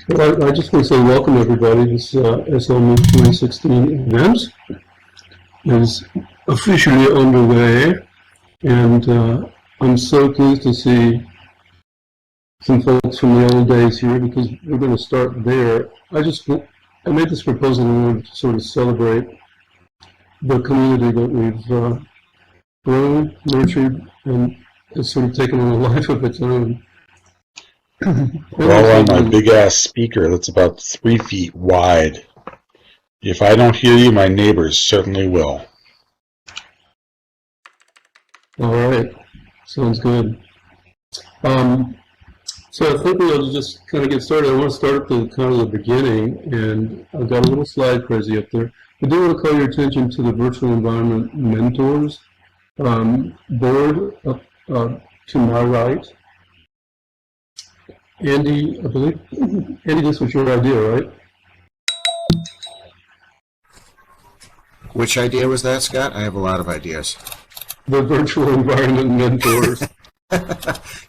Well, I just want to say welcome everybody. This SLMOOC 2016 event is officially underway, and I'm so pleased to see some folks from the old days here because we're going to start there. I made this proposal in order to sort of celebrate the community that we've grown, nurtured, and it's sort of taken on a life of its own. We're all on my big ass speaker that's about 3 feet wide. If I don't hear you, my neighbors certainly will. All right, sounds good. So I think we'll just kind of get started. I want to start at the kind of the beginning, and I've got a little slide crazy up there. I do want to call your attention to the Virtual Environment Mentors board up to my right. Andy, I believe, Andy, this was your idea, right? Which idea was that, Scott? I have a lot of ideas. The Virtual Environment Mentors.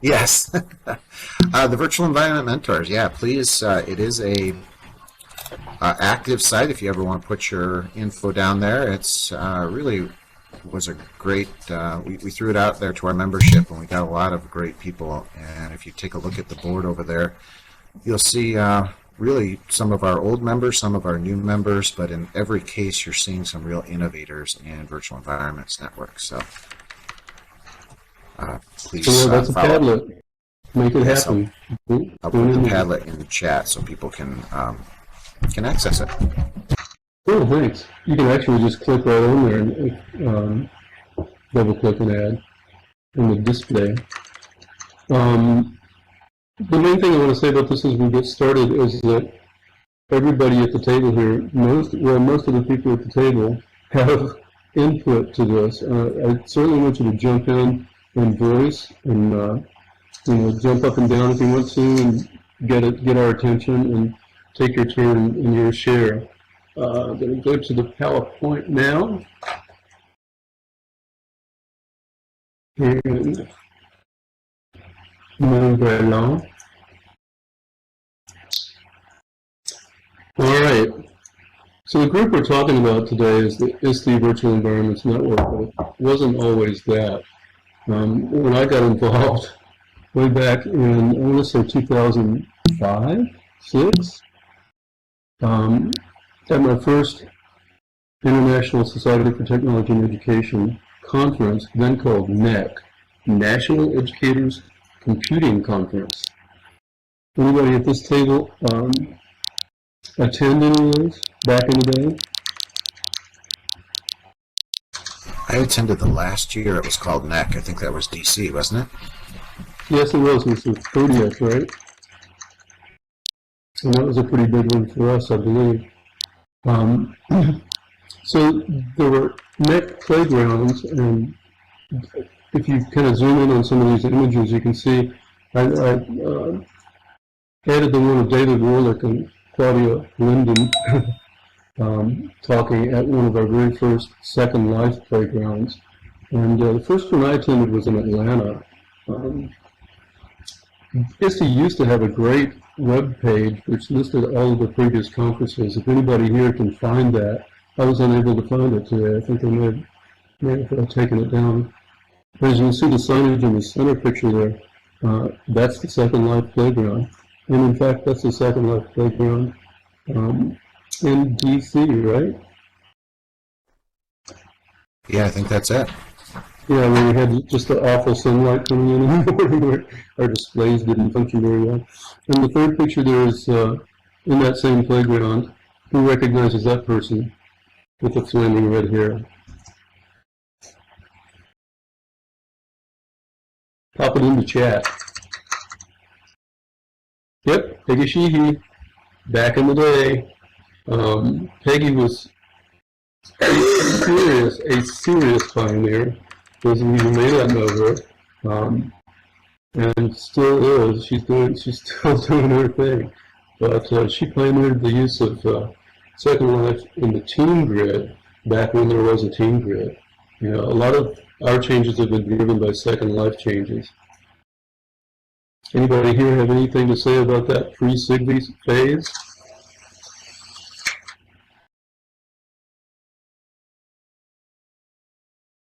Yes. The Virtual Environment Mentors. Yeah, please. It is a active site if you ever want to put your info down there. It's really was a great, we threw it out there to our membership and we got a lot of great people, and if you take a look at the board over there, you'll see really some of our old members, some of our new members, but in every case you're seeing some real innovators in virtual environments networks. So please that's a Padlet. Make it happen. I'll put the Padlet in the chat so people can access it. Oh, thanks. You can actually just click right on there and double click and add in the display. The main thing I want to say about this as we get started is that everybody at the table here, most of the people at the table have input to this. I certainly want you to jump in and voice and jump up and down if you want to and get our attention and take your turn in your share. I'm going to go to the PowerPoint now. And move right along. All right. So the group we're talking about today is the ISTE Virtual Environments Network, but it wasn't always that. When I got involved way back in, I want to say 2005, 6, at my first International Society for Technology and Education conference, then called NEC, National Educators Computing Conference. Anybody at this table attend any of those back in the day? I attended the last year. It was called NEC. I think that was DC, wasn't it? Yes, it was. It was the 30th, right? And that was a pretty big one for us, I believe. So there were NEC playgrounds, and if you kind of zoom in on some of these images, you can see I added the one of David Wheelock and Claudia Linden talking at one of our very first Second Life playgrounds. And the first one I attended was in Atlanta. ISTE used to have a great web page which listed all of the previous conferences. If anybody here can find that, I was unable to find it today. I think they may have taken it down. As you can see the signage in the center picture there, that's the Second Life playground. And in fact, that's the Second Life playground in DC, right? Yeah, I think that's it. Yeah, we had just the awful sunlight coming in the morning where our displays didn't function very well. And the third picture there is in that same playground. Who recognizes that person with the flaming red hair? Pop it in the chat. Yep, Peggy Sheehy. Back in the day, Peggy was a serious pioneer. Those of you who may not know her, and still is. She's still doing her thing. But she pioneered the use of Second Life in the team grid back when there was a team grid. You know, a lot of our changes have been driven by Second Life changes. Anybody here have anything to say about that pre-SIGV phase?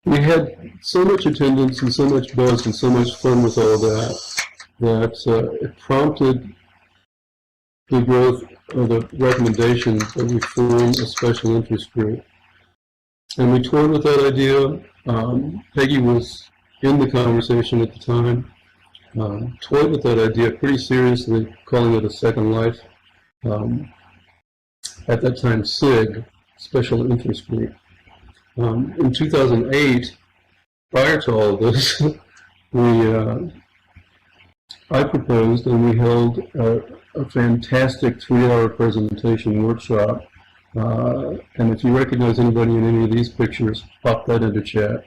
We had so much attendance and so much buzz and so much fun with all that it prompted the growth of the recommendation that we form a special interest group. And we toyed with that idea. Peggy was in the conversation at the time, toyed with that idea pretty seriously, calling it a second life. At that time, SIG, Special Interest Group. In 2008, prior to all of this, I proposed and we held a fantastic 3-hour presentation workshop. And if you recognize anybody in any of these pictures, pop that into chat.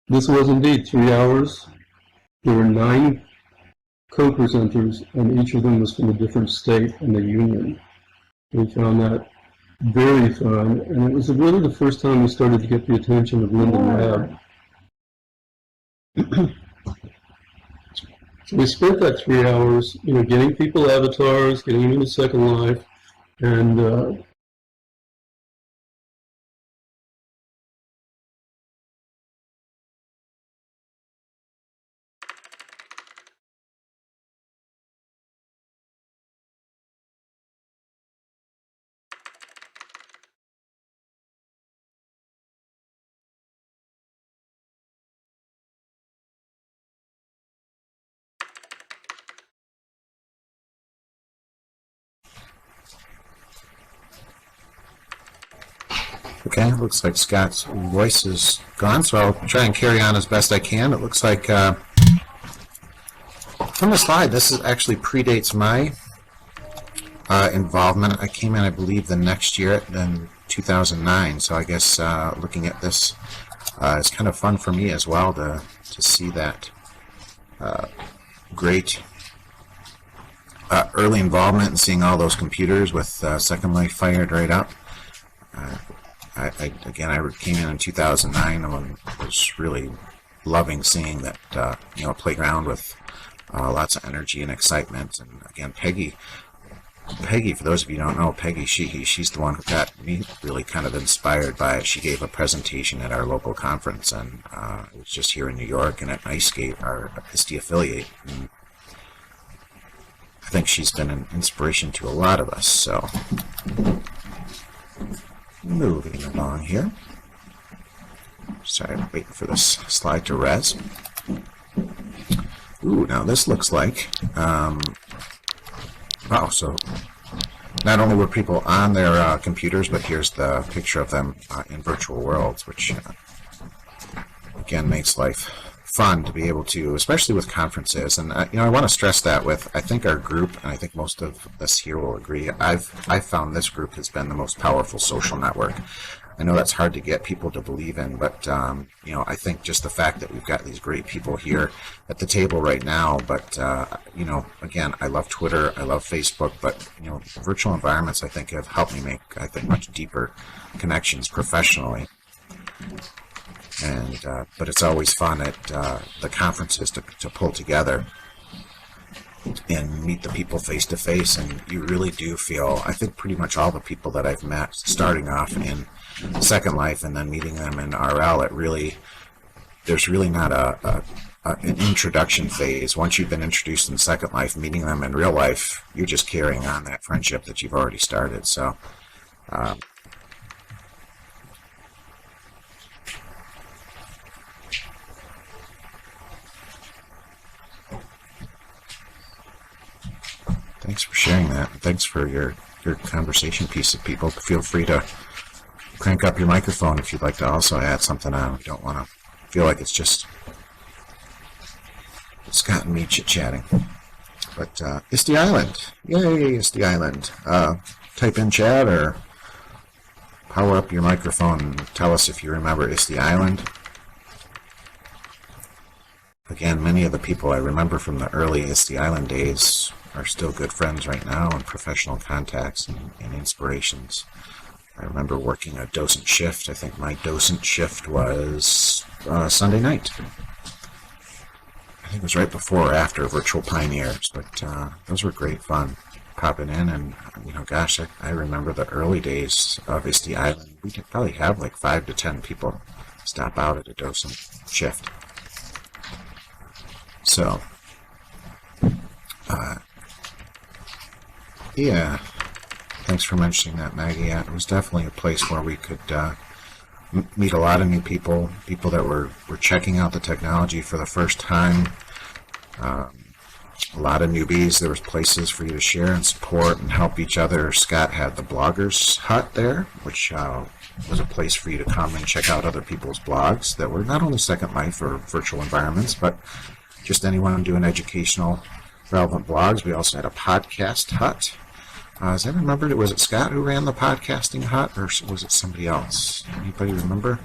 This was indeed 3 hours. There were 9 co-presenters, and each of them was from a different state in the union. We found that very fun, and it was really the first time we started to get the attention of Linda Mab. So we spent that 3 hours, getting people avatars, getting them into Second Life, and Okay, looks like Scott's voice is gone, so I'll try and carry on as best I can. It looks like from the slide, this is actually predates my involvement. I came in, I believe, the next year, then 2009. So I guess looking at this is kind of fun for me as well to see that great early involvement and seeing all those computers with Second Life fired right up. I came in 2009 and was really loving seeing that, playground with lots of energy and excitement. And again, Peggy, for those of you who don't know, Peggy, she's the one who got me really kind of inspired by it. She gave a presentation at our local conference, and it was just here in New York and at ISTE, our ISTE affiliate. And I think she's been an inspiration to a lot of us. So, moving along here. Sorry, I'm waiting for this slide to res. Ooh, now this looks like, wow, so not only were people on their computers, but here's the picture of them in virtual worlds, which, again, makes life fun to be able to, especially with conferences. And, I want to stress that with, I think our group, and I think most of us here will agree, I've found this group has been the most powerful social network. I know that's hard to get people to believe in, but, I think just the fact that we've got these great people here at the table right now, but, again, I love Twitter, I love Facebook, but, virtual environments, I think, have helped me make, much deeper connections professionally. And but it's always fun at the conferences to pull together and meet the people face to face, and you really do feel, I think pretty much all the people that I've met starting off in Second Life and then meeting them in RL, there's really not an introduction phase. Once you've been introduced in Second Life, meeting them in real life, you're just carrying on that friendship that you've already started. So thanks for sharing that. Thanks for your conversation piece of people. Feel free to crank up your microphone if you'd like to also add something on. We don't want to feel like it's just Scott and me chit-chatting. But ISTE Island. Yay, ISTE Island. Type in chat or power up your microphone and tell us if you remember ISTE Island. Again, many of the people I remember from the early ISTE Island days are still good friends right now and professional contacts and inspirations. I remember working a docent shift. I think my docent shift was Sunday night. I think it was right before or after Virtual Pioneers, but those were great fun. Popping in and, gosh, I remember the early days of ISTE Island. We could probably have like 5 to 10 people stop out at a docent shift. So, yeah, thanks for mentioning that, Maggie. Yeah, it was definitely a place where we could meet a lot of new people, people that were checking out the technology for the first time. A lot of newbies. There was places for you to share and support and help each other. Scott had the Bloggers Hut there, which was a place for you to come and check out other people's blogs that were not only Second Life or virtual environments, but just anyone doing educational, relevant blogs. We also had a podcast hut. As I remembered, was it Scott who ran the podcasting hut, or was it somebody else? Anybody remember?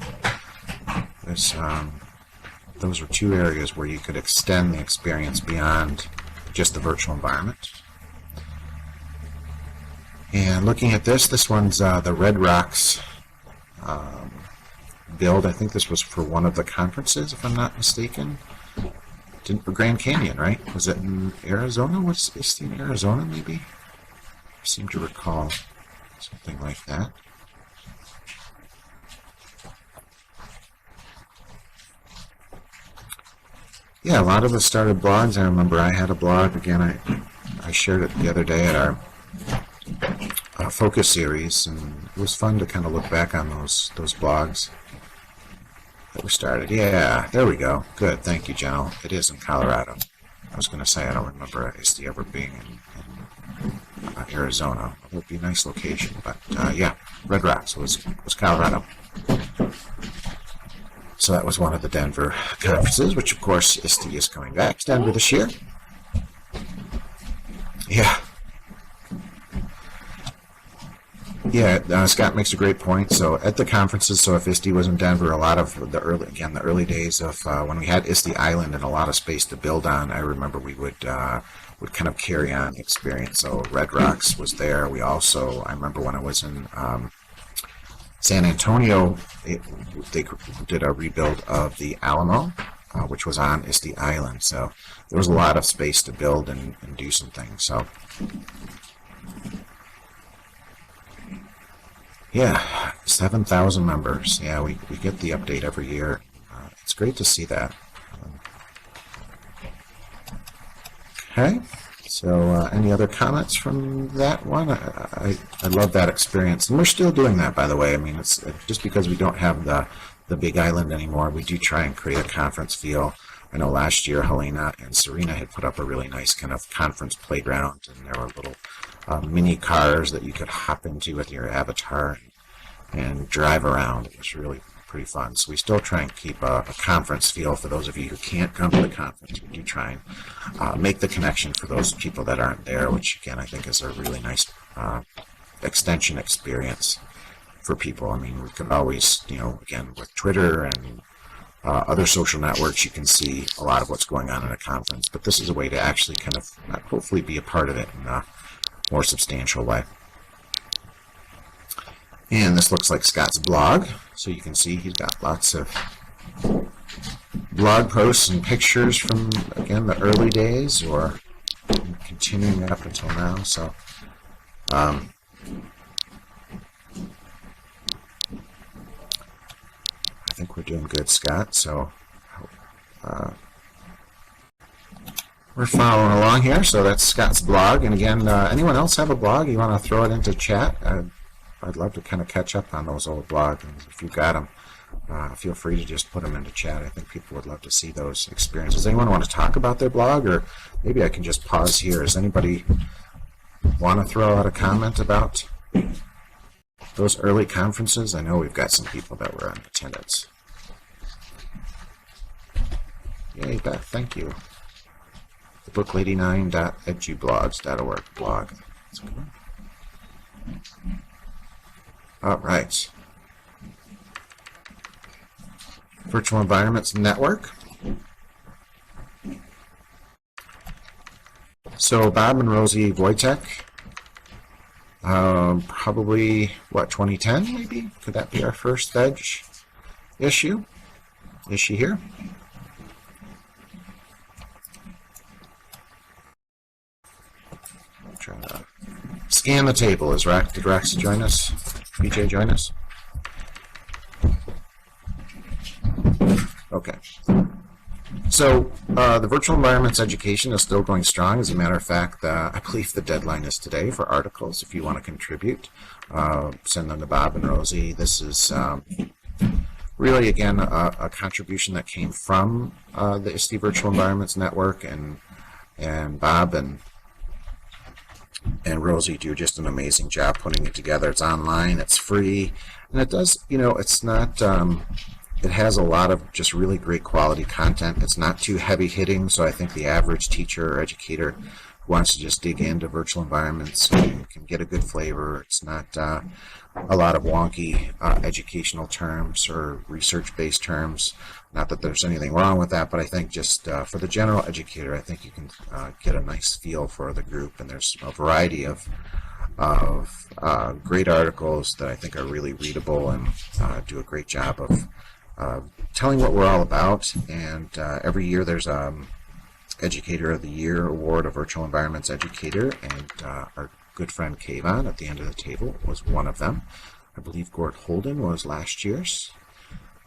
Those were 2 areas where you could extend the experience beyond just the virtual environment. And looking at this one's the Red Rocks build. I think this was for one of the conferences, if I'm not mistaken. Grand Canyon, right? Was it in Arizona? Was it in Arizona, maybe? I seem to recall something like that. Yeah, a lot of us started blogs. I remember I had a blog. Again, I shared it the other day at our focus series, and it was fun to kind of look back on those blogs that we started. Yeah, there we go. Good, thank you, Jenna. It is in Colorado. I was going to say I don't remember ISTE ever being in Arizona. It would be a nice location, but yeah, Red Rocks was Colorado. So that was one of the Denver conferences, which of course ISTE is coming back to Denver this year. Yeah. Yeah, Scott makes a great point. So at the conferences, so if ISTE was in Denver, a lot of the early days of when we had ISTE Island and a lot of space to build on, I remember we would kind of carry on the experience. So Red Rocks was there. We also, I remember when I was in San Antonio, they did a rebuild of the Alamo, which was on ISTE Island. So there was a lot of space to build and do some things. So yeah, 7,000 members. Yeah, we get the update every year. It's great to see that. Okay. So any other comments from that one? I love that experience. And we're still doing that, by the way. I mean, it's just because we don't have the big island anymore, we do try and create a conference feel. I know last year Helena and Serena had put up a really nice kind of conference playground, and there were little mini cars that you could hop into with your avatar and drive around. It was really pretty fun. So we still try and keep a conference feel for those of you who can't come to the conference. We do try and make the connection for those people that aren't there, which again I think is a really nice extension experience for people. I mean, we could always, again with Twitter and other social networks, you can see a lot of what's going on in a conference, but this is a way to actually kind of hopefully be a part of it in a more substantial way. And this looks like Scott's blog, so you can see he's got lots of blog posts and pictures from, again, the early days or continuing up until now. So I think we're doing good, Scott. So we're following along here. So that's Scott's blog. And again, anyone else have a blog? You want to throw it into chat? I'd love to kind of catch up on those old blogs. And if you've got them, feel free to just put them into chat. I think people would love to see those experiences. Does anyone want to talk about their blog? Or maybe I can just pause here. Does anybody want to throw out a comment about those early conferences? I know we've got some people that were in attendance. Yay, Beth, thank you. Book89.edublogs.org blog. That's a good one. All right. Virtual Environments Network. So Bob and Rosie Wojtek Probably, what, 2010 maybe? Could that be our first veg issue? Is she here? I'm trying to scan the table. Did Rex join us? BJ join us? Okay. So the virtual environments education is still going strong. As a matter of fact, I believe the deadline is today for articles. If you want to contribute, send them to Bob and Rosie. This is really, again, a contribution that came from the ISTE Virtual Environments Network, and Bob and Rosie do just an amazing job putting it together. It's online, it's free, and it does, it's not, it has a lot of just really great quality content. It's not too heavy hitting, so I think the average teacher or educator who wants to just dig into virtual environments can get a good flavor. It's not a lot of wonky educational terms or research-based terms. Not that there's anything wrong with that, but I think just for the general educator, I think you can get a nice feel for the group, and there's a variety of great articles that I think are really readable and do a great job of telling what we're all about. And every year there's Educator of the Year Award, a Virtual Environments Educator, and our good friend Kayvon at the end of the table was one of them. I believe Gord Holden was last year's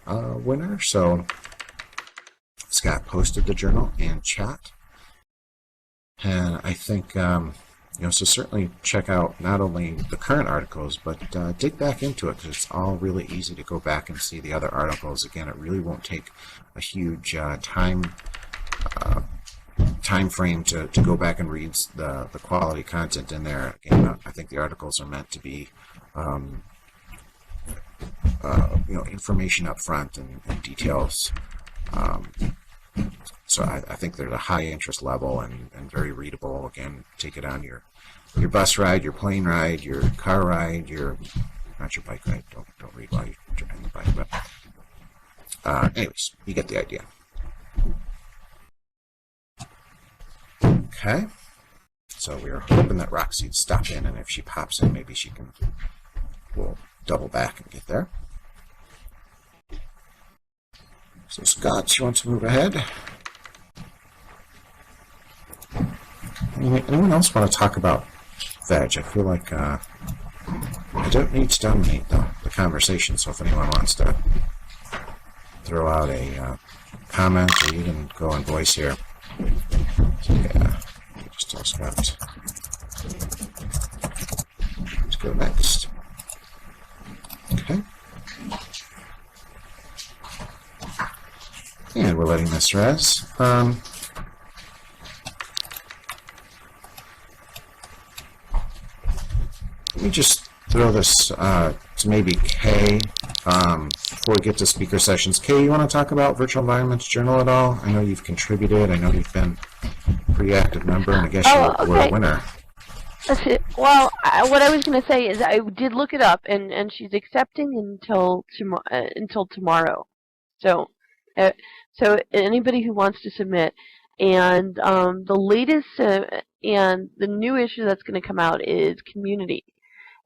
winner. So Scott posted the journal and chat, and I think so certainly check out not only the current articles, but dig back into it, because it's all really easy to go back and see the other articles. Again, it really won't take a huge time frame to go back and read the quality content in there. Again, I think the articles are meant to be information up front and details. So I think they're at a high interest level and very readable. Again, take it on your bus ride, your plane ride, your car ride, not your bike ride. Don't read while you're driving the bike. But anyways, you get the idea. Okay. So we're hoping that Roxy'd stop in, and if she pops in, maybe we'll double back and get there. So Scott, you want to move ahead? Anyone else want to talk about veg? I feel like I don't need to dominate the conversation, so if anyone wants to throw out a comment, or you can go on voice here. So, yeah, just tell Scott. Let's go next. Okay. And we're letting this res. Let me just throw this to maybe Kay before we get to speaker sessions. Kay, you want to talk about Virtual Environments Journal at all? I know you've contributed. I know you've been a pretty active member, and I guess you're a winner. Well, what I was going to say is I did look it up, and she's accepting until tomorrow. So anybody who wants to submit, and the latest and the new issue that's going to come out is Community.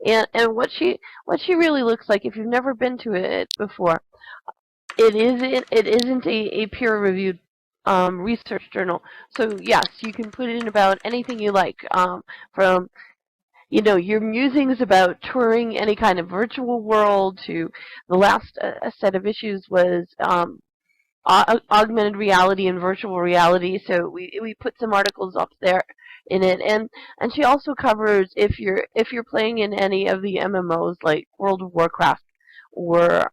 And what she really looks like, if you've never been to it before, it isn't a peer-reviewed research journal. So yes, you can put in about anything you like, from your musings about touring any kind of virtual world to the last set of issues was augmented reality and virtual reality. So we put some articles up there in it, and she also covers if you're playing in any of the MMOs like World of Warcraft or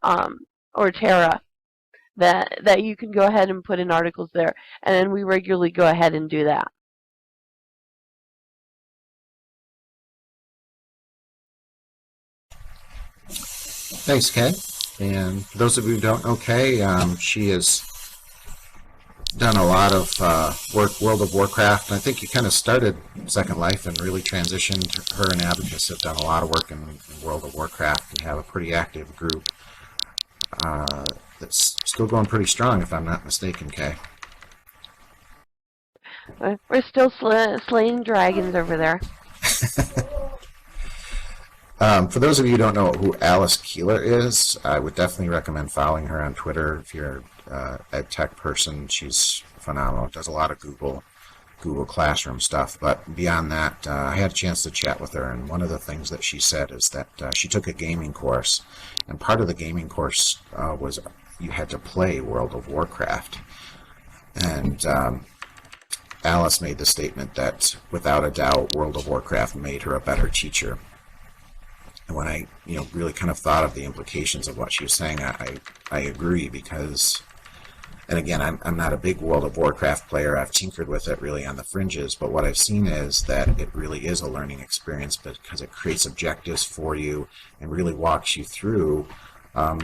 Terra, that you can go ahead and put in articles there, and we regularly go ahead and do that. Thanks, Kay. And for those of you who don't know Kay, she has done a lot of work, World of Warcraft. And I think you kind of started Second Life and really transitioned. Her and Abacus have done a lot of work in World of Warcraft and have a pretty active group that's still going pretty strong, if I'm not mistaken, Kay. We're still slaying dragons over there. For those of you who don't know who Alice Keeler is, I would definitely recommend following her on Twitter if you're a tech person. She's phenomenal. Does a lot of Google Classroom stuff. But beyond that, I had a chance to chat with her, and one of the things that she said is that she took a gaming course, and part of the gaming course was you had to play World of Warcraft. And Alice made the statement that, without a doubt, World of Warcraft made her a better teacher. And when I, really kind of thought of the implications of what she was saying, I agree, because, and again, I'm not a big World of Warcraft player. I've tinkered with it really on the fringes, but what I've seen is that it really is a learning experience because it creates objectives for you and really walks you through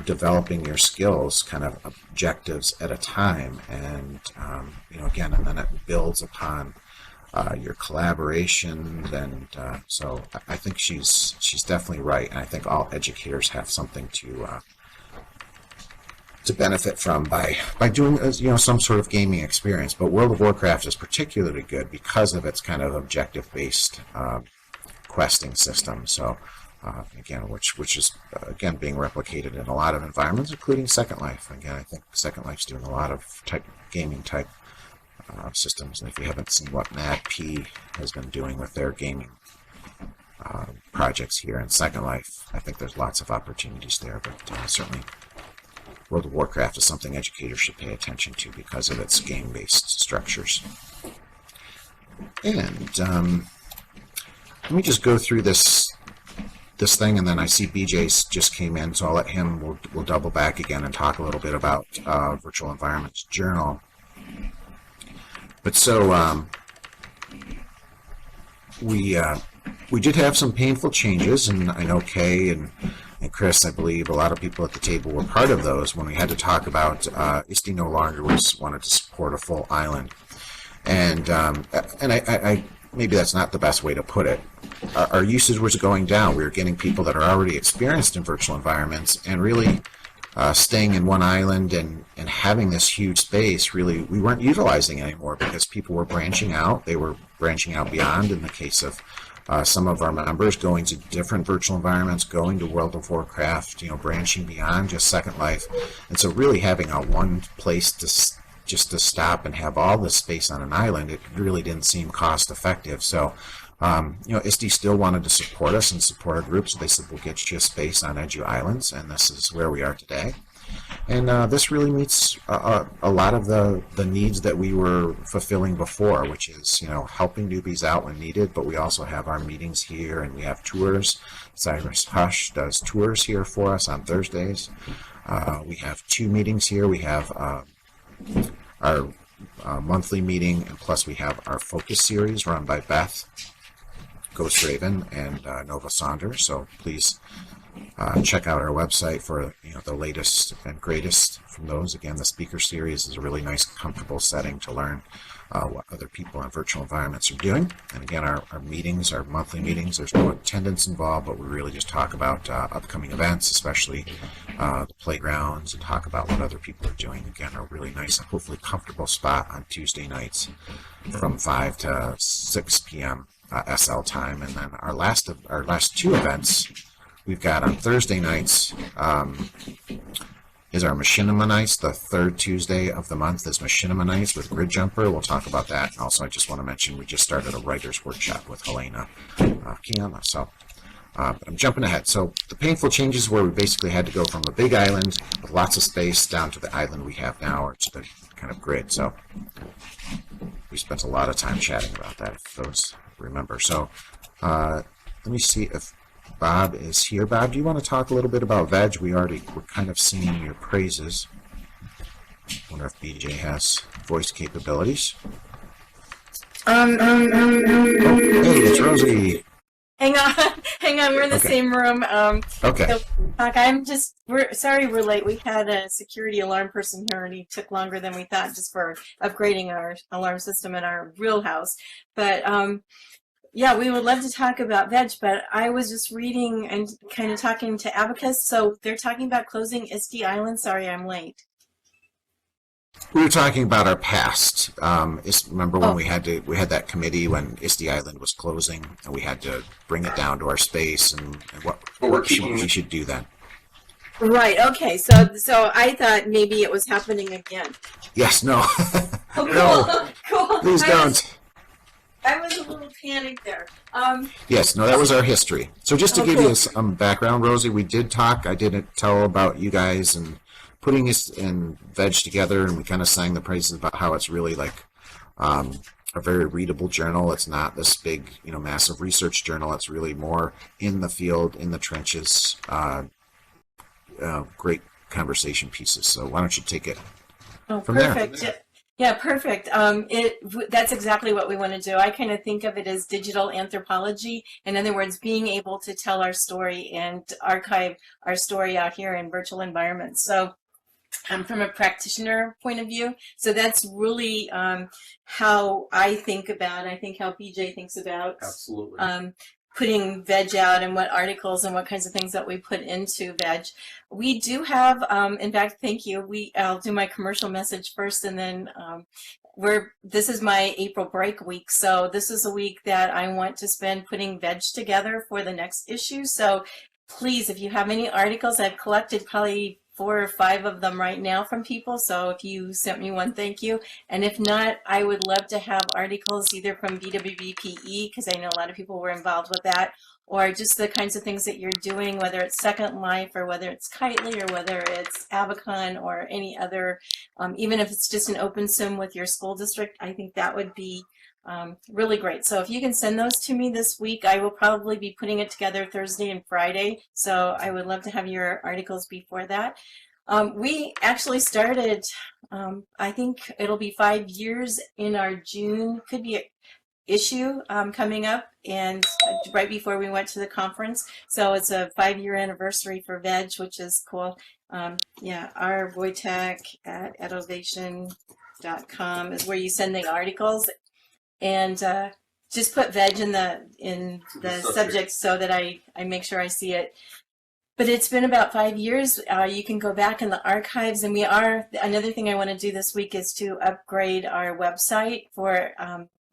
developing your skills, kind of objectives at a time, and again, and then it builds upon your collaboration, and so I think she's definitely right, and I think all educators have something to benefit from by doing some sort of gaming experience. But World of Warcraft is particularly good because of its kind of objective-based questing system. So. Again, which is again being replicated in a lot of environments, including Second Life. Again, I think Second Life's doing a lot of gaming type systems, and if you haven't seen what MadP has been doing with their gaming projects here in Second Life, I think there's lots of opportunities there. But certainly, World of Warcraft is something educators should pay attention to because of its game-based structures. And let me just go through this thing, and then I see BJ's just came in, so I'll let him, we'll double back again and talk a little bit about Virtual Environments Journal. But so we did have some painful changes, and I know Kay and Chris, I believe a lot of people at the table were part of those when we had to talk about ISTE no longer wanted to support a full island, and I maybe that's not the best way to put it. Our usage was going down. We were getting people that are already experienced in virtual environments and really staying in one island and having this huge space. Really, we weren't utilizing it anymore because people were branching out. They were branching out beyond, in the case of some of our members going to different virtual environments, going to World of Warcraft, branching beyond just Second Life. And so really having a one place just to stop and have all this space on an island, it really didn't seem cost effective. So, ISTE still wanted to support us and support our group, so they said, we'll get you a space on Edu Islands, and this is where we are today. And this really meets a lot of the needs that we were fulfilling before, which is, helping newbies out when needed, but we also have our meetings here, and we have tours. Cyrus Hush does tours here for us on Thursdays. We have 2 meetings here. We have our monthly meeting, and plus we have our focus series run by Beth, Ghost Raven, and Nova Saunders. So please check out our website for the latest and greatest from those. Again, the speaker series is a really nice, comfortable setting to learn what other people in virtual environments are doing. And again, our meetings, our monthly meetings, there's no attendance involved, but we really just talk about upcoming events, especially the playgrounds, and talk about what other people are doing. Again, a really nice and hopefully comfortable spot on Tuesday nights from 5 to 6 p.m. SL time. And then our last 2 events we've got on Thursday nights is our Machinima Nights. The 3rd Tuesday of the month is Machinima Nights with Grid Jumper. We'll talk about that. And also, I just want to mention we just started a writer's workshop with Helena Kiyama. So, but I'm jumping ahead. So the painful changes where we basically had to go from a big island with lots of space down to the island we have now, or to the kind of grid. So we spent a lot of time chatting about that, if those remember. So let me see if Bob is here. Bob, do you want to talk a little bit about VEG? We're kind of singing your praises. Wonder if BJ has voice capabilities. Oh, hey, it's Rosie. Hang on, we're in the same room. Okay. So, sorry we're late. We had a security alarm person here, and he took longer than we thought just for upgrading our alarm system in our real house. But yeah, we would love to talk about VEG, but I was just reading and kind of talking to Abacus, so they're talking about closing ISTE Island. Sorry, I'm late. We were talking about our past. Remember when we had that committee when ISTE Island was closing, and we had to bring it down to our space, and what we should do then. Right. Okay. So I thought maybe it was happening again. Yes. No. Oh, No. cool. Please don't. I was a little panicked there. Yes. No. That was our history. So just to Oh, give cool. you some background, Rosie, we did talk. I didn't tell about you guys and putting this in veg together, and we kind of sang the praises about how it's really like a very readable journal. It's not this big, massive research journal. It's really more in the field, in the trenches. Great conversation pieces. So why don't you take it from perfect. there? Yeah, perfect. That's exactly what we want to do. I kind of think of it as digital anthropology. In other words, being able to tell our story and archive our story out here in virtual environments. So from a practitioner point of view, so that's really how I think about, I think how BJ thinks about Absolutely. putting veg out and what articles and what kinds of things that we put into veg. We do have, in fact, thank you. I'll do my commercial message first, and then this is my April break week. So this is a week that I want to spend putting veg together for the next issue. So please, if you have any articles, I've collected probably 4 or 5 of them right now from people. So if you sent me one, thank you. And if not, I would love to have articles either from BWBPE, because I know a lot of people were involved with that, or just the kinds of things that you're doing, whether it's Second Life or whether it's Kitely or whether it's Avacon or any other, even if it's just an open sim with your school district, I think that would be really great. So if you can send those to me this week, I will probably be putting it together Thursday and Friday. So I would love to have your articles before that. We actually started, I think it'll be 5 years in our June, could be an issue coming up, and right before we went to the conference. So it's a 5-year anniversary for VEG, which is cool. Yeah, our Wojtek at edovation.com is where you send the articles. And just put veg in the subject so that I make sure I see it. But it's been about 5 years. You can go back in the archives, and another thing I want to do this week is to upgrade our website for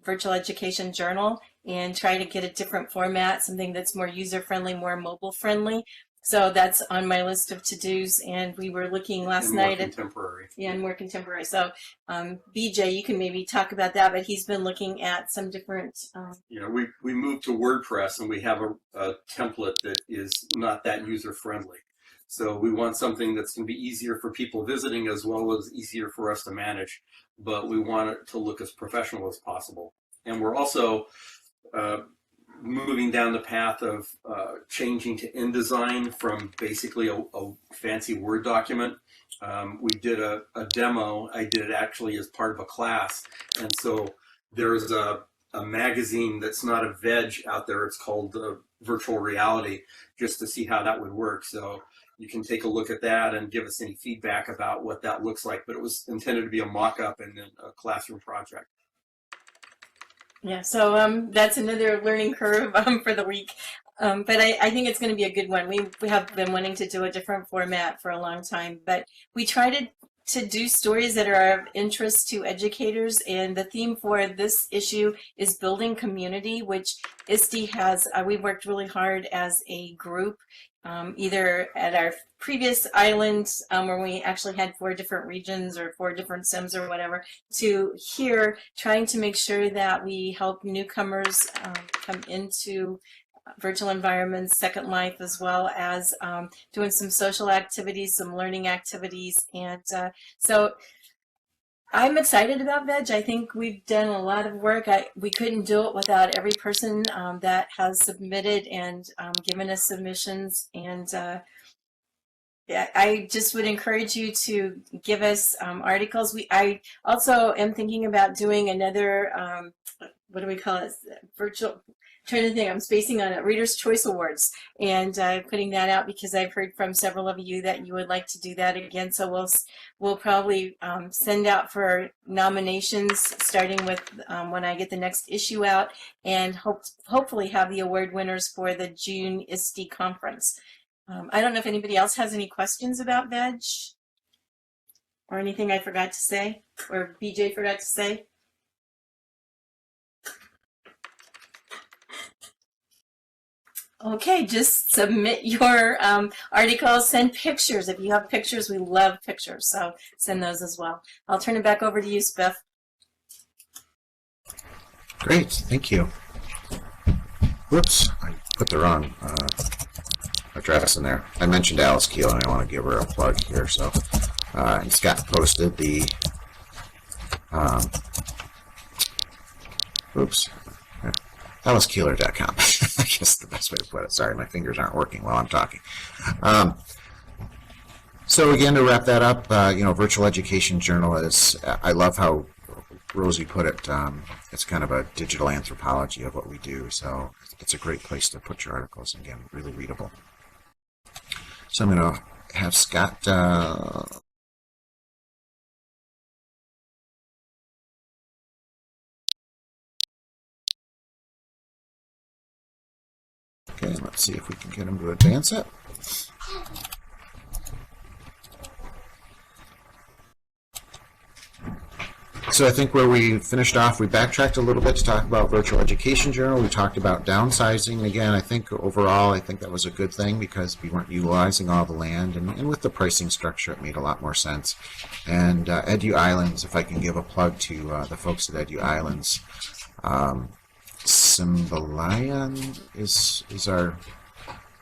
Virtual Education Journal and try to get a different format, something that's more user-friendly, more mobile-friendly. So that's on my list of to-dos, and we were looking last night at contemporary. Yeah, and more contemporary. So BJ, you can maybe talk about that, but he's been looking at some different We moved to WordPress, and we have a template that is not that user friendly. So we want something that's going to be easier for people visiting as well as easier for us to manage, but we want it to look as professional as possible. And we're also moving down the path of changing to InDesign from basically a fancy Word document. We did a demo. I did it actually as part of a class. And so there's a magazine that's not a veg out there. It's called Virtual Reality, just to see how that would work. So you can take a look at that and give us any feedback about what that looks like. But it was intended to be a mock-up and then a classroom project. Yeah, so that's another learning curve for the week. But I think it's going to be a good one. We have been wanting to do a different format for a long time, but we try to do stories that are of interest to educators, and the theme for this issue is building community, which ISTE has. We worked really hard as a group, either at our previous island where we actually had 4 different regions or 4 different sims or whatever, to here trying to make sure that we help newcomers come into virtual environments, Second Life, as well as doing some social activities, some learning activities. And so I'm excited about VEG. I think we've done a lot of work. We couldn't do it without every person that has submitted and given us submissions. And I just would encourage you to give us articles. I also am thinking about doing another, what do we call it, virtual, trying to think, I'm spacing on it, Reader's Choice Awards, and putting that out because I've heard from several of you that you would like to do that again. So we'll probably send out for nominations starting with when I get the next issue out, and hopefully have the award winners for the June ISTE conference. I don't know if anybody else has any questions about VEG. or anything I forgot to say or BJ forgot to say? Okay, just submit your articles, send pictures. If you have pictures, we love pictures, so send those as well. I'll turn it back over to you, Spiff. Great, thank you. Whoops, I put the wrong address in there. I mentioned Alice Keel, and I want to give her a plug here. So, Scott posted the. Oops. AliceKeeler.com. I guess the best way to put it. Sorry, my fingers aren't working while I'm talking. So again, to wrap that up, Virtual Education Journal is. I love how Rosie put it. It's kind of a digital anthropology of what we do. So it's a great place to put your articles. Again, really readable. So I'm going to have Scott. Okay, let's see if we can get him to advance it. So I think where we finished off, we backtracked a little bit to talk about Virtual Education Journal. We talked about downsizing. And again, I think overall, I think that was a good thing because we weren't utilizing all the land. And with the pricing structure, it made a lot more sense. And Edu Islands, if I can give a plug to the folks at Edu Islands, Symbolian is our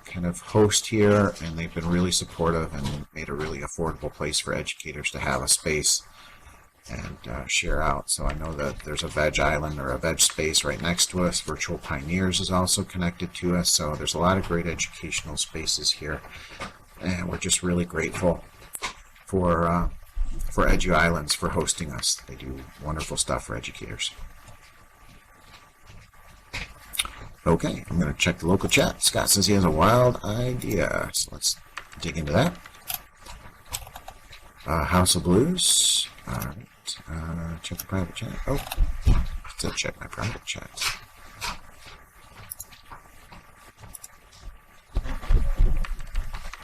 kind of host here, and they've been really supportive and made a really affordable place for educators to have a space and share out. So I know that there's a veg island or a veg space right next to us. Virtual Pioneers is also connected to us. So there's a lot of great educational spaces here, and we're just really grateful for Edu Islands for hosting us. They do wonderful stuff for educators. Okay, I'm going to check the local chat. Scott says he has a wild idea. So let's dig into that. House of Blues. All right. Check the private chat. Oh, I did check my private chat.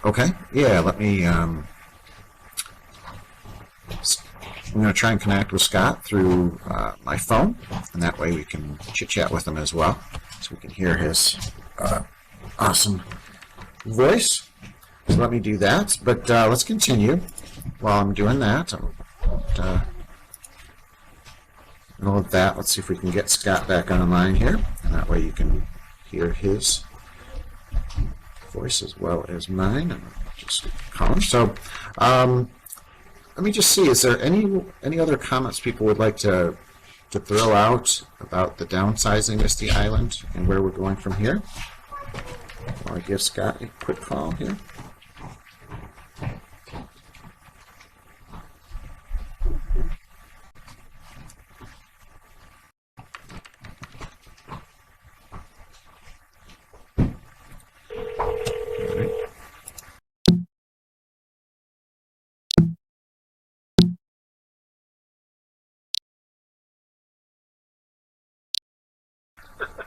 Okay, yeah, let me... I'm going to try and connect with Scott through my phone, and that way we can chit-chat with him as well. So we can hear his awesome voice. So let me do that. But let's continue. While I'm doing that, and all of that, let's see if we can get Scott back online here. And that way you can hear his voice as well as mine. And just call him. So let me just see, is there any other comments people would like to throw out about the downsizing ISTE Island and where we're going from here? I'll give Scott a quick call here.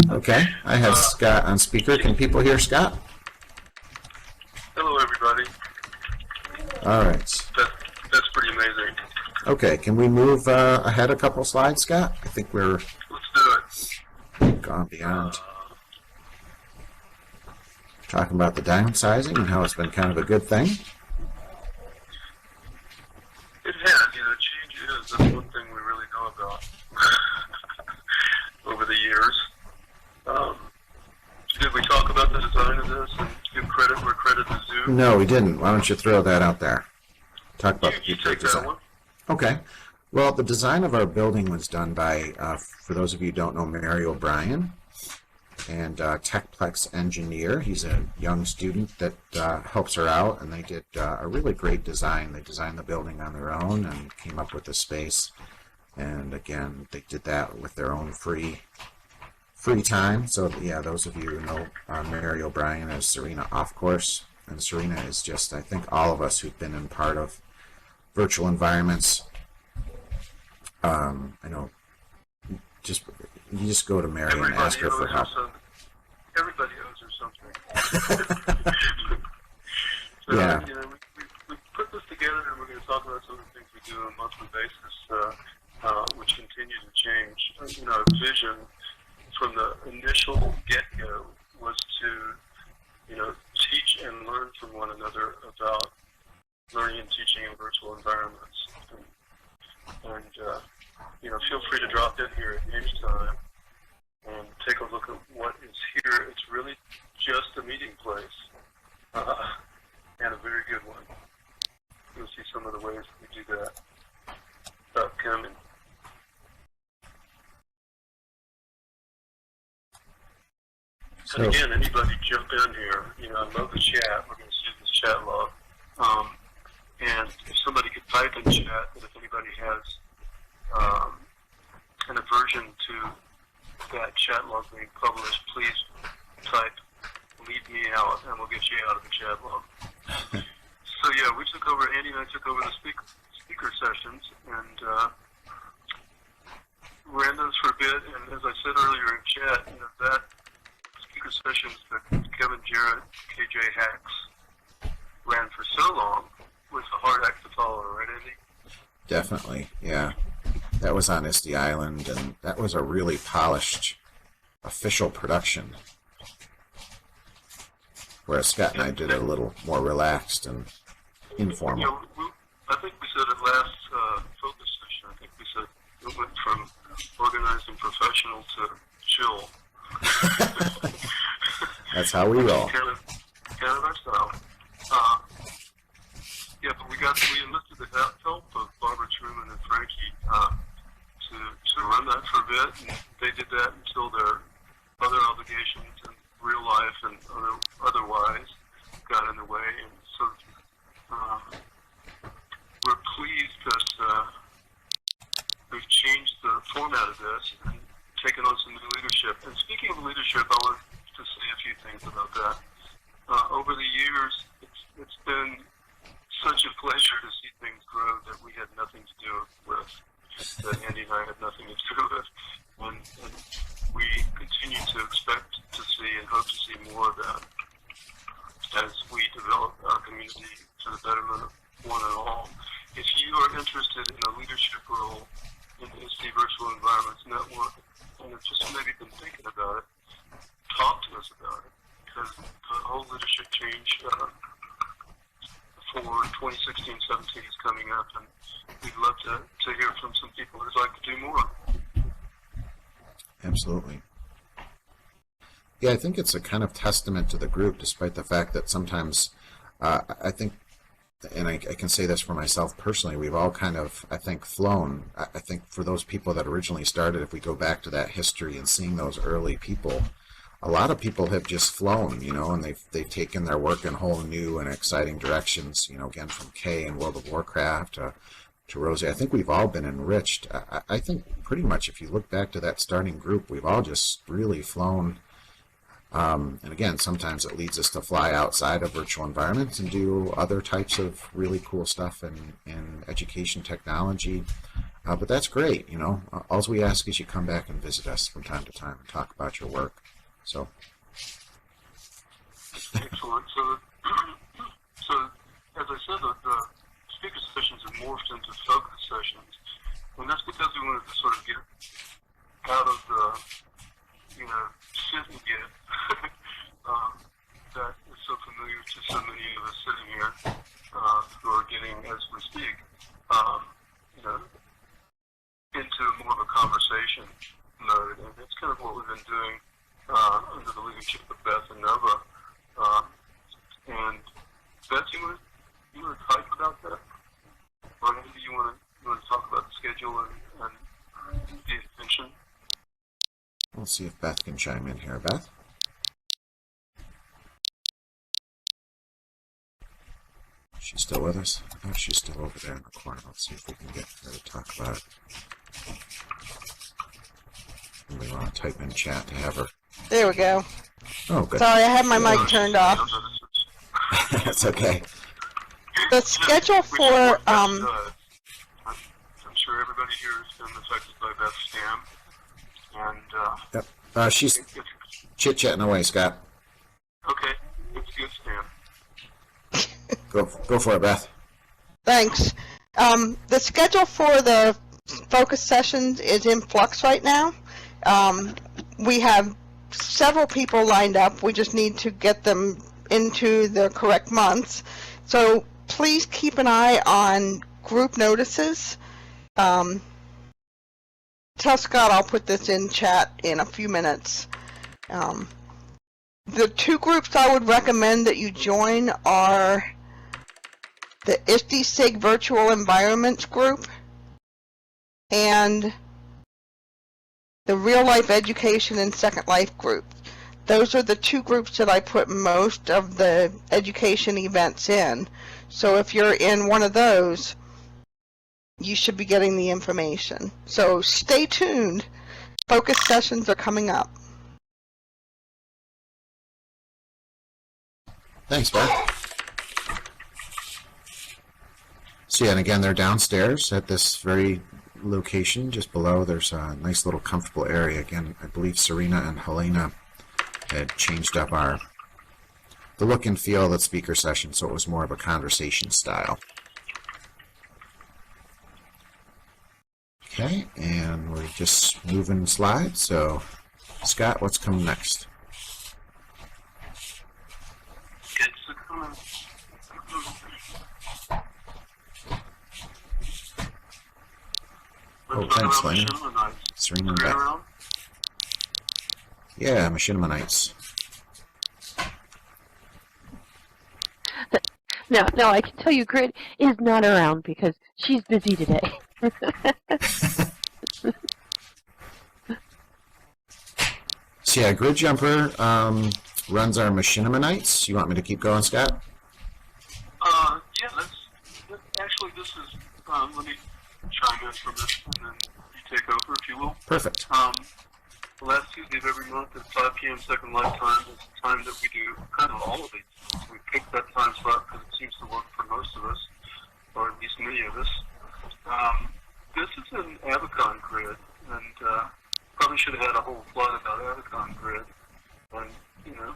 Okay, I have Scott on speaker. Can people hear Scott? Hello, everybody. All right. That's pretty amazing. Okay, can we move ahead a couple slides, Scott? I think we're Let's do it. gone beyond talking about the downsizing and how it's been kind of a good thing. It has, change is. That's one thing we really know about over the years. Did we talk about the design of this and give credit where credit is due? No, we didn't. Why don't you throw that out there? Talk about the You future take design. that one. Okay. Well, the design of our building was done by, for those of you who don't know, Mary O'Brien, and Techplex engineer. He's a young student that helps her out, and they did a really great design. They designed the building on their own and came up with the space. And again, they did that with their own free time. So yeah, those of you who know Mary O'Brien as Serena Off Course, and Serena is just, I think all of us who've been in part of virtual environments, I know, you just go to Mary and ask her for help. Everybody owes her something. So, Yeah. we put this together, and we're going to talk about some of the things we do on a monthly basis, which continue to change. Our vision from the initial get-go was to, teach and learn from one another about learning and teaching in virtual environments. And feel free to drop in here at any time and take a look at what is here. It's really just a meeting place, and a very good one. You'll see some of the ways we do that upcoming. So, And again, anybody jump in here. I love the chat. We're going to see this chat log. And if somebody could type in chat, and if anybody has an aversion to that chat log being published, please type "leave me out," and we'll get you out of the chat log. So yeah, Andy and I took over the speaker sessions, and ran those for a bit. And as I said earlier in chat, that speaker sessions that Kevin Jarrett, KJ Hacks ran for so long was a hard act to follow, right, Andy? definitely, yeah. That was on ISTE Island, and that was a really polished official production. Whereas Scott and I did it a little more relaxed and informal. I think we said at last focus session, I think we said it went from organized and professional to chill. That's how we roll. Kind of our style. Yeah, but we enlisted the help of Barbara Truman and Frankie to run that for a bit, and they did that until their other obligations in real life and otherwise got in the way. And so we're pleased that we've changed the format of this and taken on some new leadership. And speaking of leadership, I want to say a few things about that. Over the years, it's been such a pleasure to see things grow that we had nothing to do with, that Andy and I had nothing to do with. And we continue to expect to see and hope to see more of that as we develop our community for the betterment of one and all. If you are interested in a leadership role in the ISTE Virtual Environments Network, and have just maybe been thinking about it, talk to us about it, because the whole leadership change for 2016-17 is coming up, and we'd love to hear from some people who'd like to do more. Absolutely. Yeah, I think it's a kind of testament to the group, despite the fact that sometimes I think, and I can say this for myself personally, we've all kind of, I think, flown. I think for those people that originally started, if we go back to that history and seeing those early people, a lot of people have just flown, and they've taken their work in whole new and exciting directions, again, from Kay and World of Warcraft to Rosie. I think we've all been enriched. I think pretty much if you look back to that starting group, we've all just really flown. And again, sometimes it leads us to fly outside of virtual environments and do other types of really cool stuff in education technology. But that's great, all we ask is you come back and visit us from time to time and talk about your work. So. Excellent. So as I said, the speaker sessions have morphed into focus sessions, and that's because we wanted to sort of get out of the, sit and get that is so familiar to so many of us sitting here who are getting, as we speak, into more of a conversation mode, and that's kind of what we've been doing under the leadership of Beth and Nova. And Beth, you want to type about that? Or maybe you want to talk about the schedule and the attention? We'll see if Beth can chime in here. Beth? She's still with us? I thought she's still over there in the corner. Let's see if we can get her to talk about it. And we want to type in chat to have her. There we go. Oh, good. Sorry, I had my mic turned off. That's okay. The schedule for I'm sure everybody here has been affected by Beth's scam, and Yep. She's chit-chatting away, Scott. okay, it's a good scam. Go for it, Beth. thanks. The schedule for the focus sessions is in flux right now. We have several people lined up. We just need to get them into the correct months. So please keep an eye on group notices. Tell Scott I'll put this in chat in a few minutes. The two groups I would recommend that you join are the ISTE SIG Virtual Environments group and the Real Life Education and Second Life group. Those are the two groups that I put most of the education events in. So if you're in one of those, you should be getting the information. So stay tuned. Focus sessions are coming up. Thanks, Beth. So yeah, and again, they're downstairs at this very location just below. There's a nice little comfortable area. Again, I believe Serena and Helena had changed up the look and feel of the speaker session, so it was more of a conversation style. Okay, and we're just moving slides. So Scott, what's coming next? Oh, thanks, Lane. Serena and Beth. Yeah, Machinima Nights. No, I can tell you Grid is not around because she's busy today. So yeah, Grid Jumper runs our Machinima Nights. You want me to keep going, Scott? Yeah, actually, this is, let me chime in for this, and then you take over, if you will. Perfect. The last Tuesday of every month at 5 p.m. Second Life time is the time that we do kind of all of these. We picked that time slot because it seems to work for most of us, or at least many of us. This is an Avicon grid, and probably should have had a whole slide about Avicon grid. And, you know,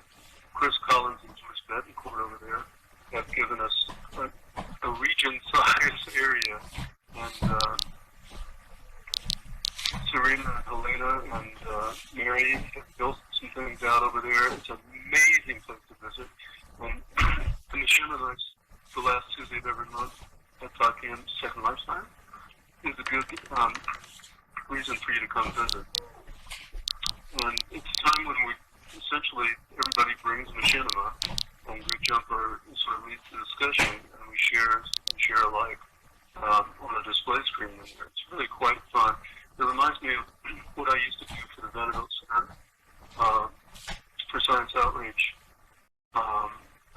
Chris Collins and Joyce Betancourt over there have given us a region-sized area, and Serena and Helena and Mary have built some things out over there. It's an amazing place to visit. And the Machinima Nights, the last Tuesday of every month at 5 p.m. Second Life time, is a good reason for you to come visit. And it's a time when we essentially, everybody brings Machinima, and Grid Jumper sort of leads the discussion, and we share alike on a display screen in there. It's really quite fun. It reminds me of what I used to do for the Vanderbilt Center for Science Outreach. I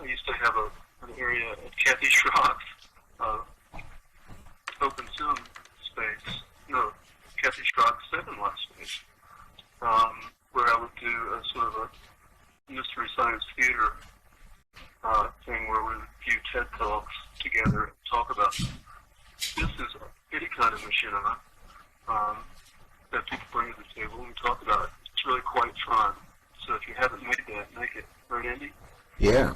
used to have an area at Kathy Schrock's open sim space, no, Kathy Schrock's Second Life space, where I would do a sort of a mystery science theater thing where we would view TED Talks together and talk about this is any kind of machinima that people bring to the table and we talk about it. It's really quite fun. So if you haven't made that, make it. Right, Andy? Yeah.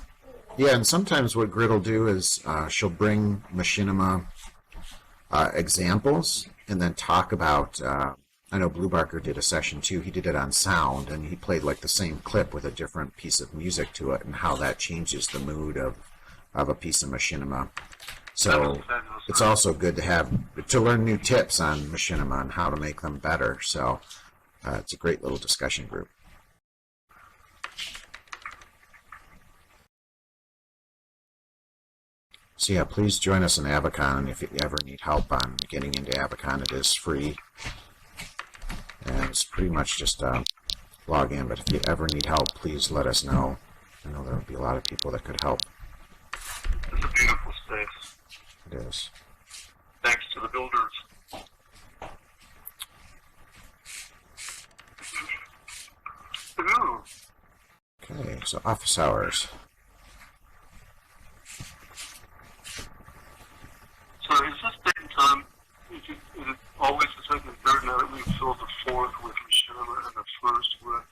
Yeah, and sometimes what Grid will do is she'll bring machinima examples and then talk about, I know Blue Barker did a session too, he did it on sound, and he played like the same clip with a different piece of music to it and how that changes the mood of a piece of machinima. So it's also good to learn new tips on machinima and how to make them better. So it's a great little discussion group. So yeah, please join us in Avicon if you ever need help on getting into Avicon. It is free, and it's pretty much just log in. But if you ever need help, please let us know. I know there will be a lot of people that could help. It's a beautiful space. It is. Thanks to the builders. Ooh. Okay, so office hours. So is this date and time, is it always the second and third now that we've filled the fourth with machinima and the first with,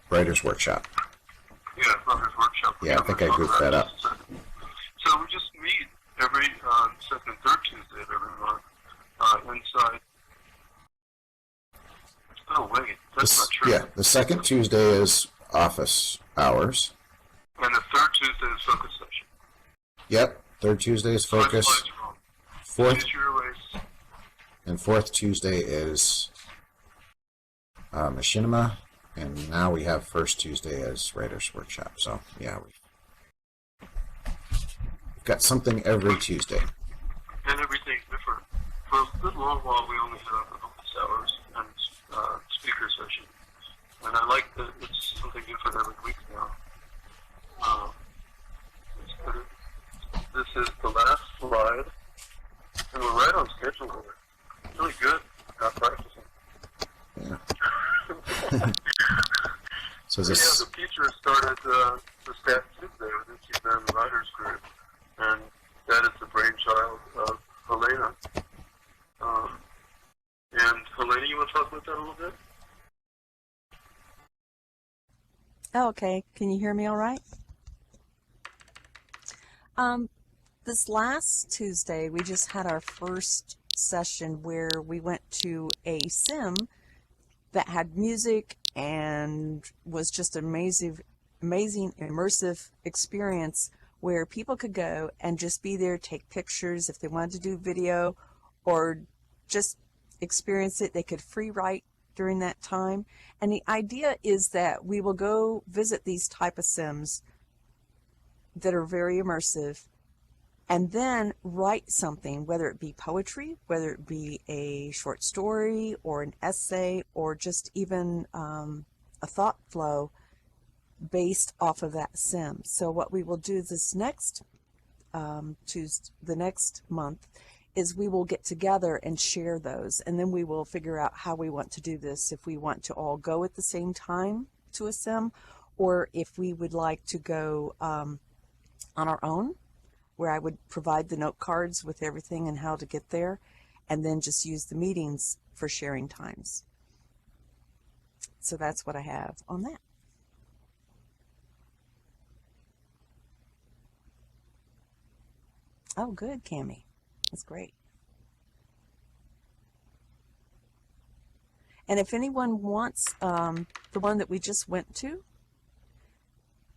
Writer's Workshop. Yeah, Writer's Workshop. Yeah, I think I goofed that up. So we just That's not true. Yeah, the second Tuesday is office hours. And the third Tuesday is focus session. Yep, third Tuesday is My focus. slides are wrong. Fourth Use your erase. and fourth Tuesday is machinima, and now we have first Tuesday as writers workshop. So yeah, we've got something every Tuesday. And everything's different. For a good long while, we only had office hours and speaker session. And I like that it's something different every week now. This is the last slide, and we're right on schedule with it. Really good. Not practicing. Yeah. So Yeah, this. the teacher started the staff Tuesday with ISTE VEN Writers Group, and that is the brainchild of Helena. And Helena, you want to talk about that a little bit? Okay, can you hear me all right? This last Tuesday, we just had our first session where we went to a sim that had music and was just an amazing immersive experience where people could go and just be there, take pictures if they wanted to do video or just experience it. They could free write during that time. And the idea is that we will go visit these type of sims that are very immersive and then write something, whether it be poetry, whether it be a short story or an essay or just even a thought flow based off of that sim. So what we will do this next the next month is we will get together and share those, and then we will figure out how we want to do this, if we want to all go at the same time to a sim or if we would like to go on our own, where I would provide the note cards with everything and how to get there, and then just use the meetings for sharing times. So that's what I have on that. Oh, good, Cammie. That's great. And if anyone wants the one that we just went to,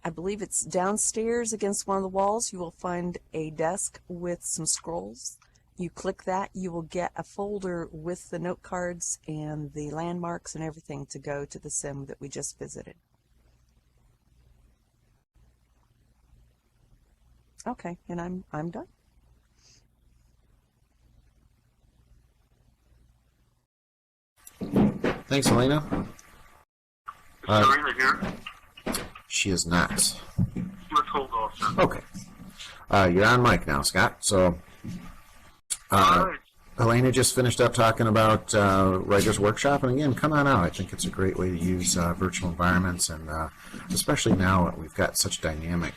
I believe it's downstairs against one of the walls. You will find a desk with some scrolls. You click that, you will get a folder with the note cards and the landmarks and everything to go to the sim that we just visited. Okay, and I'm done. Thanks, Elena. Is Serena here? She is not. Let's hold off then. Okay. You're on mic now, Scott. So, All right. Elena just finished up talking about Writers Workshop, and again, come on out. I think it's a great way to use virtual environments, and especially now that we've got such dynamic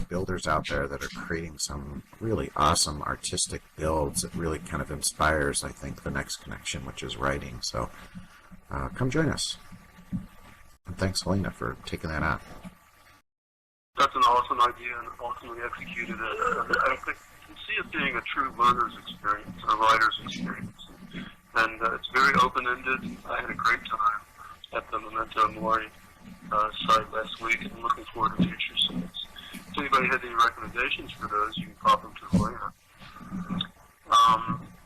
builders out there that are creating some really awesome artistic builds. It really kind of inspires, I think, the next connection, which is writing. So, come join us. And thanks, Helena, for taking that on. That's an awesome idea and ultimately executed it. I think you can see it being a true learner's experience, a writer's experience. And it's very open-ended. I had a great time at the Memento Mori site last week, and I'm looking forward to future sites. If anybody has any recommendations for those, you can pop them to Helena.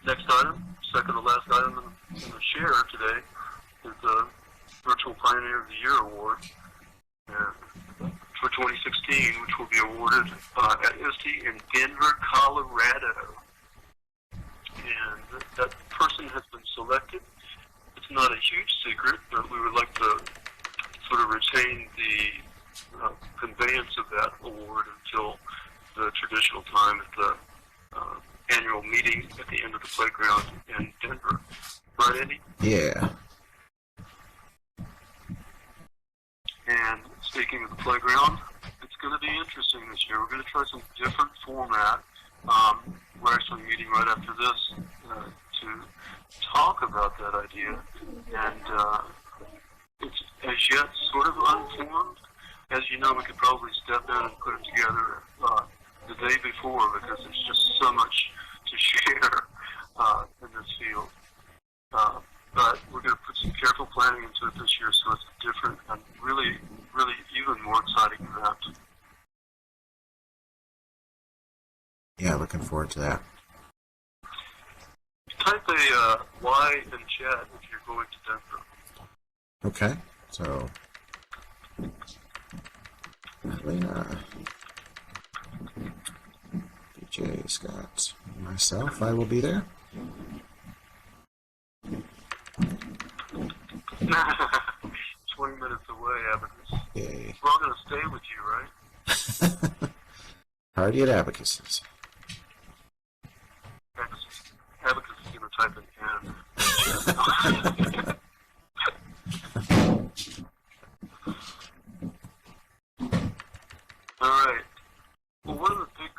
Next item, second to last item in the share today, is the Virtual Pioneer of the Year Award for 2016, which will be awarded at ISTE in Denver, Colorado. And that person has been selected. It's not a huge secret, but we would like to sort of retain the conveyance of that award until the traditional time at the annual meeting at the end of the playground in Denver. Right, Andy? Yeah. And speaking of the playground, it's going to be interesting this year. We're going to try some different format. We're actually meeting right after this to talk about that idea. And it's as yet sort of unformed. As you know, we could probably step in and put it together the day before because there's just so much to share in this field. But we're going to put some careful planning into it forward to that. Type a Y in chat if you're going to Denver. Okay, so Atlanta, BJ, Scott, myself, I will be there. 20 minutes away, Abacus. Yay. We're all going to stay with you, right? Party at Abacus's. Abacus is going to type an N. All right. Well, one of the big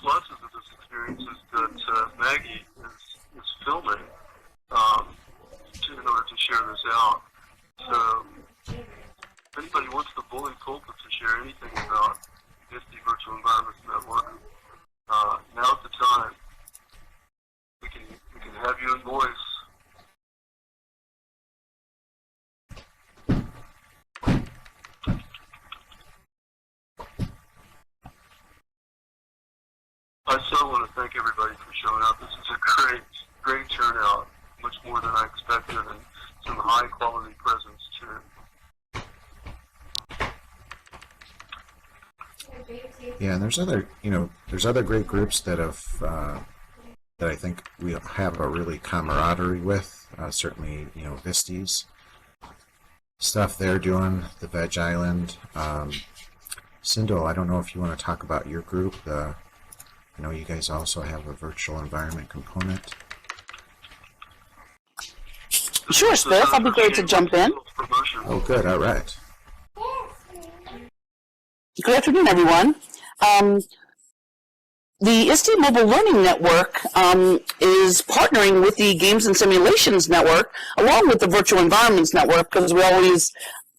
pluses of this experience is that Maggie is filming in order to share this out. So, if anybody wants the bully pulpit to share anything about ISTE Virtual Environments Network, now's the time. We can have you in voice. I so want to thank everybody for showing up. This is a great turnout, much more than I expected, and some high quality presence too. Yeah, and there's other great groups that have that I think we have a really camaraderie with. Certainly, Visti's stuff they're doing, the Veg Island. Sindel, I don't know if you want to talk about your group. I know you guys also have a virtual environment component. Sure, Spiff. I'll be glad to jump in. Oh, good. All right. Good afternoon, everyone. The ISTE Mobile Learning Network is partnering with the Games and Simulations Network, along with the Virtual Environments Network, because we always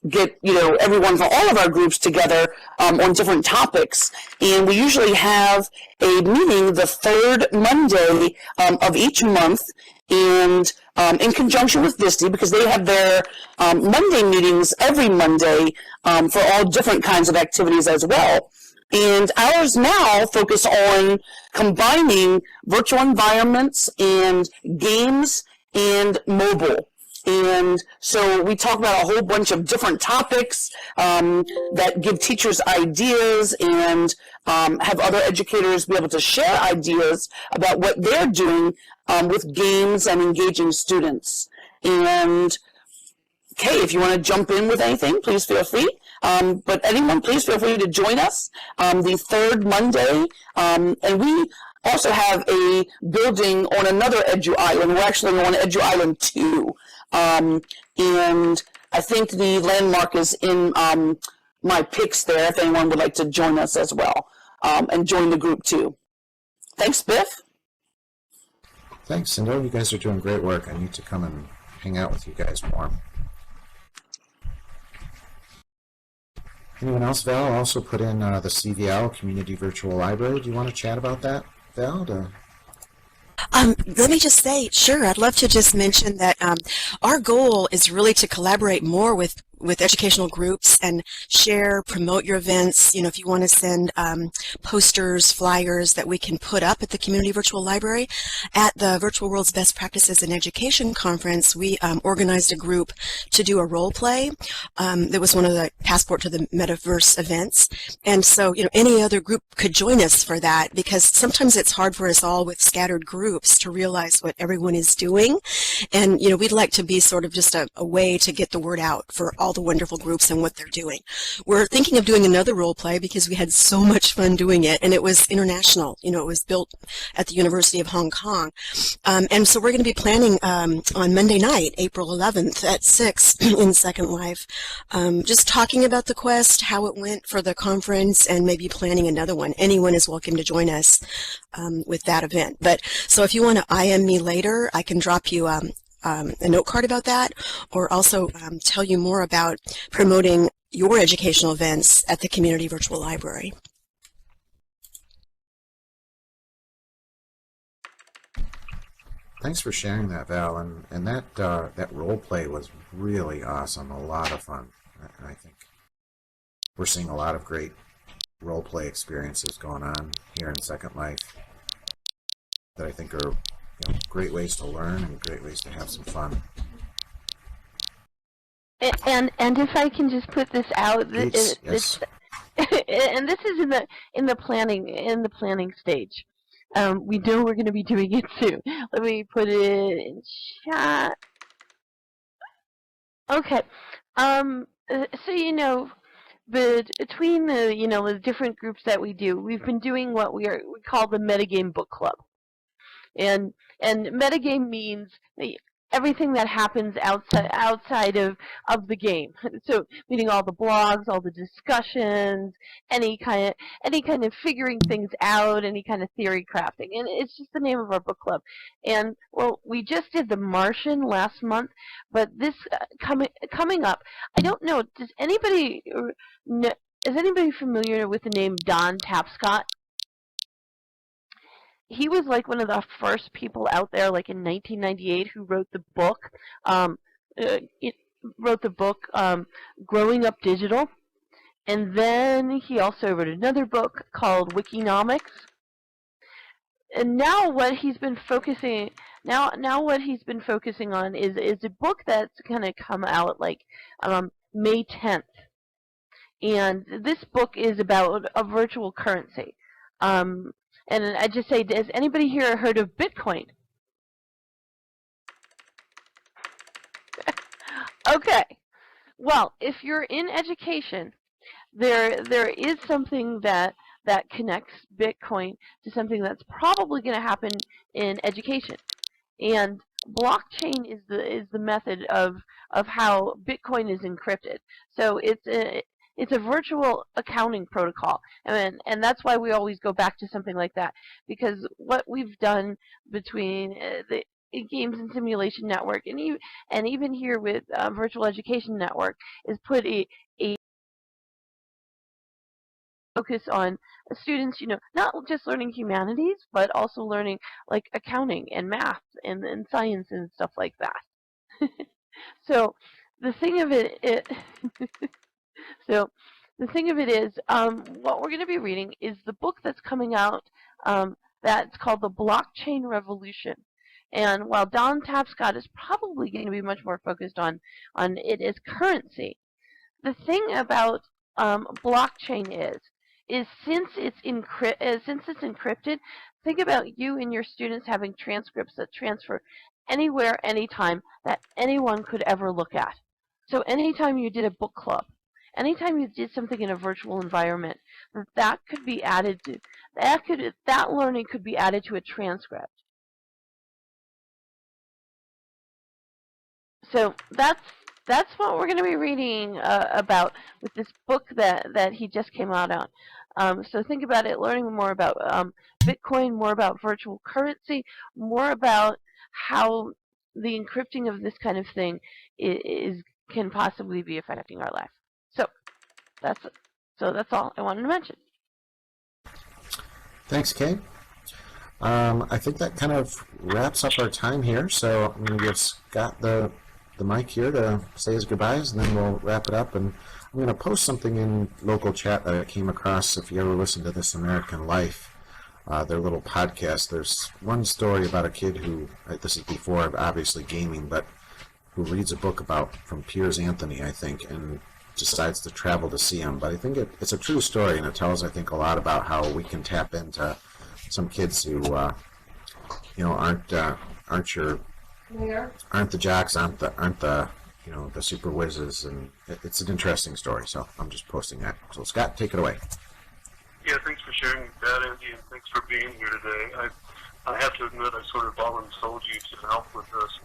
get everyone from all of our groups together on different topics, and we usually have a meeting the third Monday of each month, and in conjunction with VISTE, because they have their Monday meetings every Monday for all different kinds of activities as well. And ours now focus on combining virtual environments and games and mobile. And so we talk about a whole bunch of different topics that give teachers ideas and have other educators be able to share ideas about what they're doing with games and engaging students. And okay, if you want to jump in with anything, please feel free. But anyone, please feel free to join us the third Monday. And we also have a building on another Edu Island. We're actually on Edu Island 2. And I think the landmark is in my pics there, if anyone would like to join us as well, and join the group too. Thanks, Biff. Thanks, Sindel. You guys are doing great work. I need to come and hang out with you guys more. Anyone else? Val also put in the CVL, Community Virtual Library. Do you want to chat about that, Val? Let me just say, sure, I'd love to just mention that our goal is really to collaborate more with educational groups and share, promote your events. If you want to send posters, flyers that we can put up at the Community Virtual Library. At the Virtual World's Best Practices in Education Conference, we organized a group to do a role play that was one of the Passport to the Metaverse events. And so, any other group could join us for that, because sometimes it's hard for us all with scattered groups to realize what everyone is doing. And, we'd like to be sort of just a way to get the word out for all the wonderful groups and what they're doing. We're thinking of doing another role play because we had so much fun doing it, and it was international. It was built at the University of Hong Kong. And so we're going to be planning on Monday night, April 11th at 6 in Second Life, just talking about the quest, how it went for the conference, and maybe planning another one. Anyone is welcome to join us with that event. But so if you want to IM me later, I can drop you a note card about that, or also tell you more about promoting your educational events at the Community Virtual Library. Thanks for sharing that, Val. And that role play was really awesome. A lot of fun. And I think we're seeing a lot of great role play experiences going on here in Second Life. that I think are great ways to learn and great ways to have some fun. And if I can just put this out, Yes. and this is in the planning stage. We know we're going to be doing it soon. Let me put it in chat. Okay. So but between the the different groups that we do, we've been doing what we call the metagame book club, and metagame means everything that happens outside of the game. So meaning all the blogs, all the discussions, any kind of figuring things out, any kind of theory crafting, and it's just the name of our book club. And well, we just did The Martian last month, but this coming up, I don't know. Is anybody familiar with the name Don Tapscott? He was like one of the first people out there, like in 1998, who wrote the book. Growing Up Digital, and then he also wrote another book called Wikinomics. And now what he's been focusing on is a book that's going to come out like May 10th, and this book is about a virtual currency. And I just say, has anybody here heard of Bitcoin? Okay. Well, if you're in education, there is something that connects Bitcoin to something that's probably going to happen in education. And blockchain is the method of how Bitcoin is encrypted. So it's a virtual accounting protocol, and that's why we always go back to something like that, because what we've done between the Games and Simulation Network and even here with Virtual Education Network is put a focus on students, not just learning humanities, but also learning like accounting and math and science and stuff like that. So the thing of it So the thing of it is, what we're going to be reading is the book that's coming out that's called The Blockchain Revolution. And while Don Tapscott is probably going to be much more focused on it as currency, the thing about blockchain is since it's encrypted, think about you and your students having transcripts that transfer anywhere, anytime, that anyone could ever look at. So anytime you did a book club, anytime you did something in a virtual environment, that could be added to that learning could be added to a transcript. So that's what we're going to be reading about with this book that he just came out on. So think about it, learning more about Bitcoin, more about virtual currency, more about how the encrypting of this kind of thing can possibly be affecting our life. So that's all I wanted to mention. Thanks, Kay. I think that kind of wraps up our time here. So I'm going to give Scott the mic here to say his goodbyes, and then we'll wrap it up. And I'm going to post something in local chat that I came across. If you ever listen to This American Life, their little podcast, there's one story about a kid who, this is before obviously gaming, but who reads a book from Piers Anthony, I think, and decides to travel to see him. But I think it's a true story, and it tells, I think, a lot about how we can tap into some kids who, aren't the jocks, aren't the the super whizzes, and it's an interesting story. So I'm just posting that. So Scott, take it away. Yeah, thanks for sharing that, Andy, and thanks for being here today. I have to admit, I sort of voluntold you to help with this.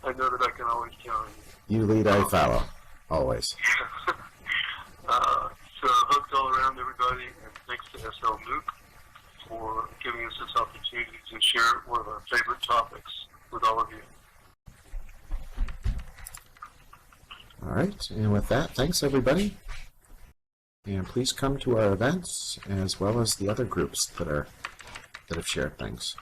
I know that I can always count on you. You lead, I follow, always. So hugs all around, everybody, and thanks to SLMOOC for giving us this opportunity to share one of our favorite topics with all of you. All right, and with that, thanks everybody. And please come to our events as well as the other groups that have shared things.